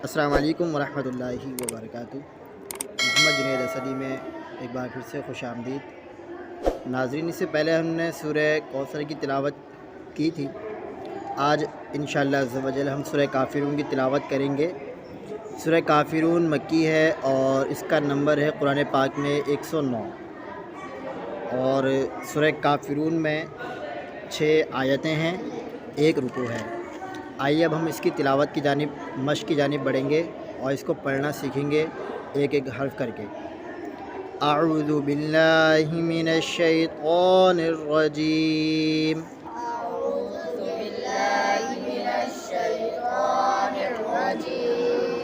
السلام علیکم ورحمۃ اللہ وبرکاتہ۔ محمد جنید اسدی میں ایک بار پھر سے خوش آمدید۔ ناظرین، اس سے پہلے ہم نے سورہ کوثر کی تلاوت کی تھی۔ آج انشاءاللہ عز و جل ہم سورہ کافرون کی تلاوت کریں گے۔ سورہ کافرون مکی ہے اور اس کا نمبر ہے قرآن پاک میں 109، اور سورہ کافرون میں 6 آیتیں ہیں، 1 رکوع ہے۔ آئیے اب ہم اس کی تلاوت کی جانب، مشق کی جانب بڑھیں گے اور اس کو پڑھنا سیکھیں گے ایک ایک حرف کر کے۔ اعوذ باللہ من الشیطان الرجیم،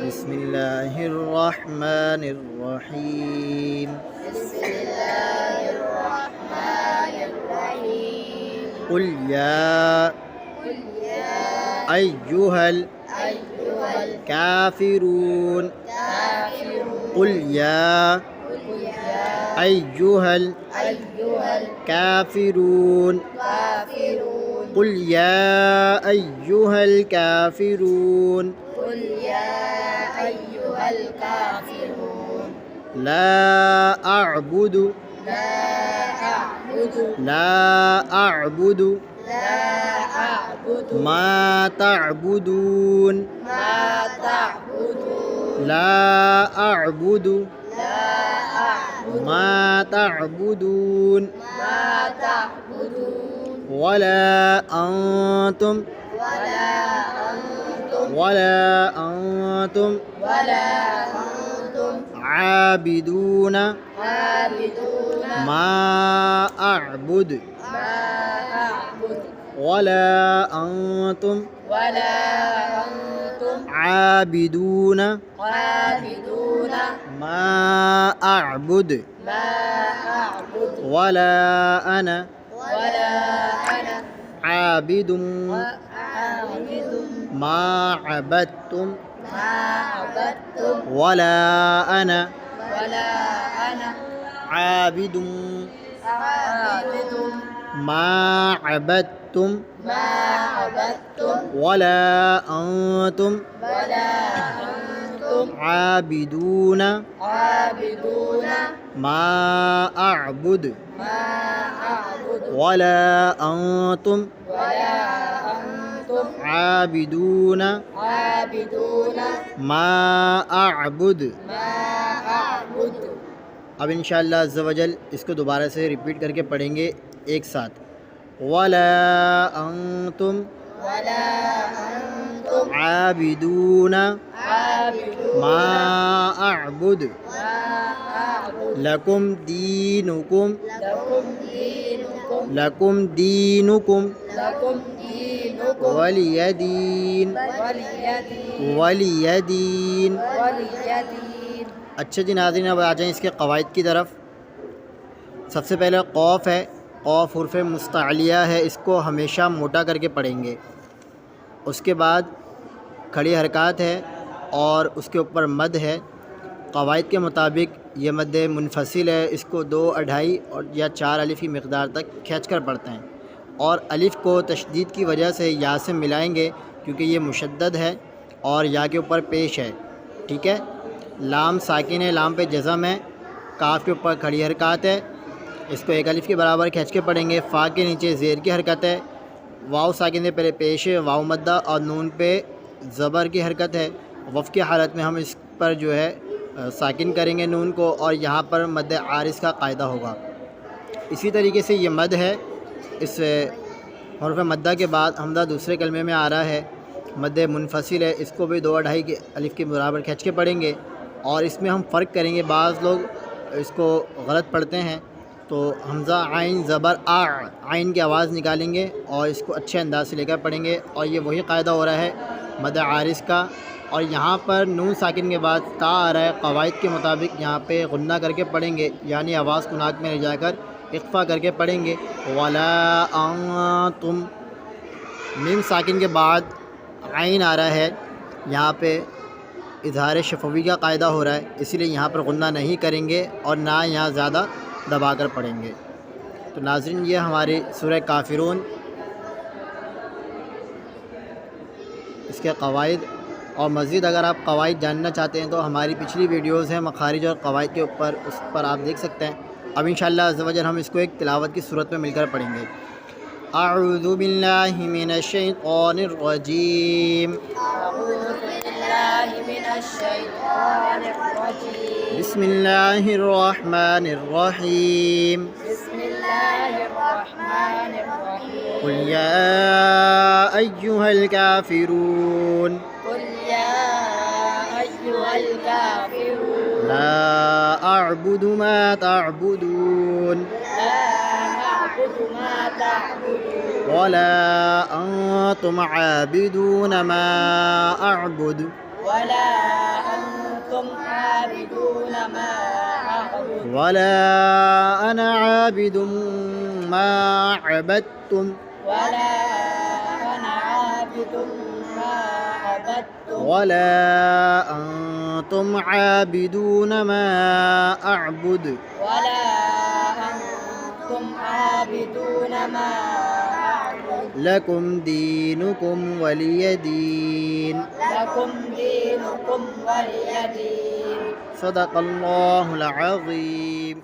بسم اللہ الرحمن الرحیم، قل یا ایہا الکافرون، قل یا ایہا الکافرون، قل یا ایہا الکافرون، لا اعبد ما تعبدون، لا اعبد ما تعبدون، ولا انتم عابدون ما اعبد، ولا انتم عابدون ما اعبد، ولا انا عابد ما عبدتم، ولا انا عابد ما عبدتم، ولا انتم عابدون ما اعبد، ولا انتم عابدون ما اعبد۔ اب انشاءاللہ عز و جل اس کو دوبارہ سے ریپیٹ کر کے پڑھیں گے ایک ساتھ۔ ولا انتم عابدون ما اعبد، لکم دینکم ولی دین۔ اچھا جی ناظرین، اب آ جائیں اس کے قواعد کی طرف۔ سب سے پہلے قوف ہے، قوف حرف مستعلیہ ہے، اس کو ہمیشہ موٹا کر کے پڑھیں گے۔ اس کے بعد کھڑی حرکات ہے اور اس کے اوپر مد ہے۔ قواعد کے مطابق یہ مد منفصل ہے، اس کو 2، 2.5 اور یا 4 الف کی مقدار تک کھینچ کر پڑھتے ہیں، اور الف کو تشدید کی وجہ سے یا سے ملائیں گے کیونکہ یہ مشدد ہے اور یا کے اوپر پیش ہے، ٹھیک ہے۔ لام ساکن ہے، لام پہ جزم ہے، کاف کے اوپر کھڑی حرکات ہے، اس کو 1 الف کے برابر کھینچ کے پڑھیں گے۔ فا کے نیچے زیر کی حرکت ہے، واو ساکن سے پہلے پیش ہے، واو مدہ، اور نون پہ زبر کی حرکت ہے۔ وقف کی حالت میں ہم اس پر جو ہے ساکن کریں گے نون کو، اور یہاں پر مد عارض کا قاعدہ ہوگا۔ اسی طریقے سے یہ مد ہے، اس حرف مدہ کے بعد حمزہ دوسرے کلمے میں آ رہا ہے، مد منفصل ہے، اس کو بھی 2، 2.5 کے الف کے برابر کھینچ کے پڑھیں گے۔ اور اس میں ہم فرق کریں گے، بعض لوگ اس کو غلط پڑھتے ہیں، تو حمزہ عین زبر عین کی آواز نکالیں گے اور اس کو اچھے انداز سے لے کر پڑھیں گے، اور یہ وہی قاعدہ ہو رہا ہے مد عارض کا۔ اور یہاں پر نون ساکن کے بعد تا آ رہا ہے، قواعد کے مطابق یہاں پہ غنہ کر کے پڑھیں گے، یعنی آواز کو ناک میں لے جا کر اخفا کر کے پڑھیں گے۔ ولا انتم، میم ساکن کے بعد عین آ رہا ہے، یہاں پہ اظہار شفوی کا قاعدہ ہو رہا ہے، اسی لیے یہاں پر غنہ نہیں کریں گے اور نہ یہاں زیادہ دبا کر پڑھیں گے۔ تو ناظرین، یہ ہماری سورہ کافرون، اس کے قواعد اور مزید اگر آپ قواعد جاننا چاہتے ہیں تو ہماری پچھلی ویڈیوز ہیں مخارج اور قواعد کے اوپر، اس پر آپ دیکھ سکتے ہیں۔ اب انشاءاللہ عز و جل ہم اس کو ایک تلاوت کی صورت میں مل کر پڑھیں گے۔ اعوذ باللہ من الشیطان الرجیم، أعوذ بالله من الشيطان الرجيم، بسم اللہ الرحمن الرحیم، بسم الله الرحمن الرحيم، قل یا ایہا الکافرون قل يا أيها الكافرون لا اعبد ما تعبدون لا أعبد ما تعبدون ولا انتم عابدون ما اعبد ولا أنتم عابدون ما أعبد ولا انا عابد ما عبدتم ولا أنا عابد ما عبدتم ولا انتم عابدون ما اعبد ولا أنتم عابدون ما أعبد لكم دينكم ولي دين۔ لكم دينكم ولي دين۔ صدق اللہ العظیم۔